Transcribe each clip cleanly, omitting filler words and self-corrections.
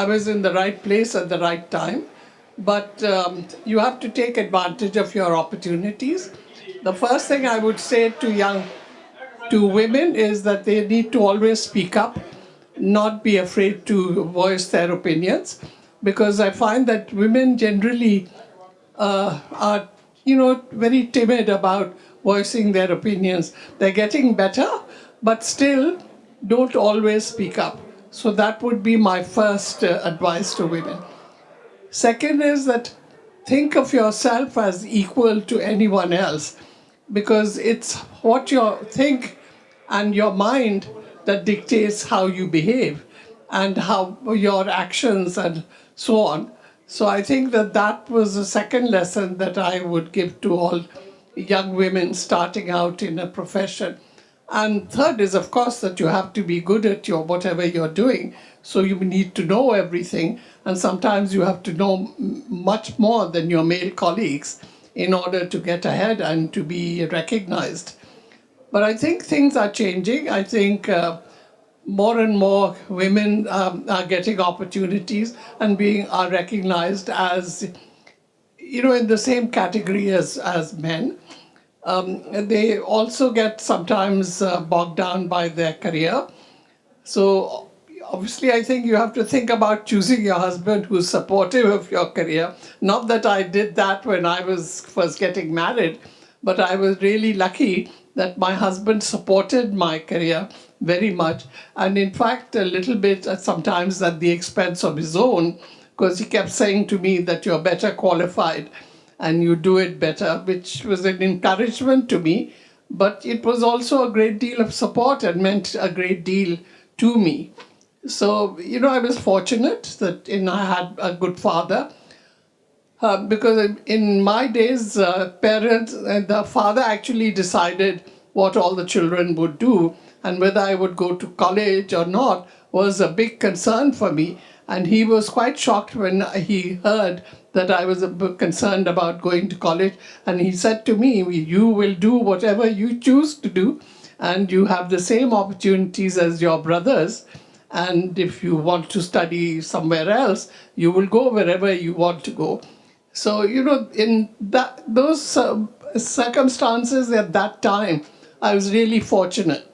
I was in the right place at the right time. But you have to take advantage of your opportunities. The first thing I would say to women is that they need to always speak up, not be afraid to voice their opinions, because I find that women generally are, very timid about voicing their opinions. They're getting better, but still don't always speak up. So that would be my first advice to women. Second is that think of yourself as equal to anyone else, because it's what you think and your mind that dictates how you behave and how your actions and so on. So I think that that was the second lesson that I would give to all young women starting out in a profession. And third is, of course, that you have to be good at your whatever you're doing. So you need to know everything, and sometimes you have to know much more than your male colleagues in order to get ahead and to be recognized. But I think things are changing. I think more and more women are getting opportunities and are recognized as, in the same category as men. They also get sometimes bogged down by their career. So obviously, I think you have to think about choosing your husband who's supportive of your career. Not that I did that when I was first getting married, but I was really lucky that my husband supported my career very much. And in fact, a little bit sometimes at the expense of his own, because he kept saying to me that you're better qualified and you do it better, which was an encouragement to me. But it was also a great deal of support and meant a great deal to me. So, I was fortunate that I had a good father. Because in my days, the father actually decided what all the children would do, and whether I would go to college or not was a big concern for me. And he was quite shocked when he heard that I was a bit concerned about going to college. And he said to me, you will do whatever you choose to do, and you have the same opportunities as your brothers. And if you want to study somewhere else, you will go wherever you want to go. So, in those circumstances at that time, I was really fortunate,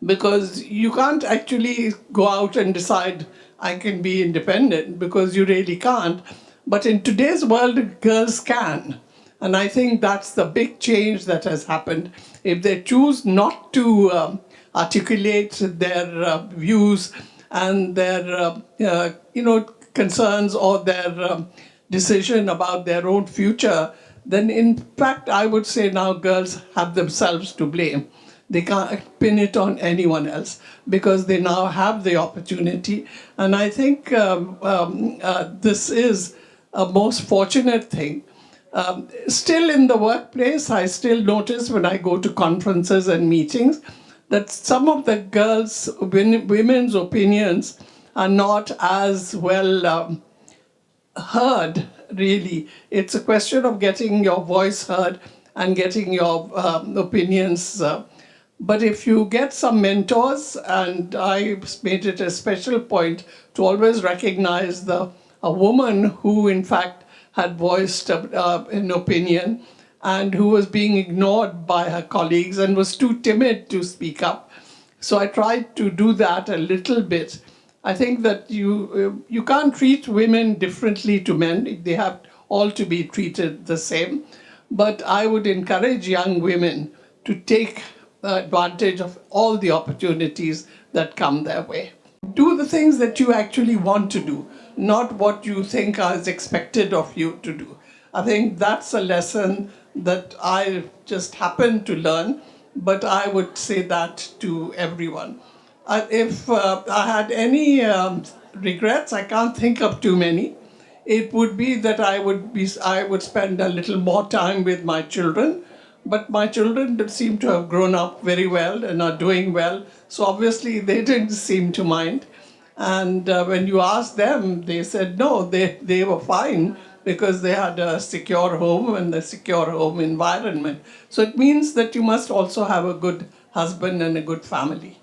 because you can't actually go out and decide I can be independent, because you really can't. But in today's world, girls can. And I think that's the big change that has happened. If they choose not to articulate their views and their, concerns or their decision about their own future, then in fact, I would say now girls have themselves to blame. They can't pin it on anyone else because they now have the opportunity. And I think this is a most fortunate thing. Still in the workplace, I still notice when I go to conferences and meetings that some of the women's opinions are not as well heard, really. It's a question of getting your voice heard and getting your opinions. But if you get some mentors, and I made it a special point to always recognize a woman who, in fact, had voiced an opinion and who was being ignored by her colleagues and was too timid to speak up. So I tried to do that a little bit. I think that you can't treat women differently to men. They have all to be treated the same. But I would encourage young women to take advantage of all the opportunities that come their way. Do the things that you actually want to do, not what you think is expected of you to do. I think that's a lesson that I just happened to learn, but I would say that to everyone. If I had any regrets, I can't think of too many. It would be that I would spend a little more time with my children, but my children seem to have grown up very well and are doing well. So obviously they didn't seem to mind. And when you asked them, they said no, they were fine because they had a secure home and a secure home environment. So it means that you must also have a good husband and a good family.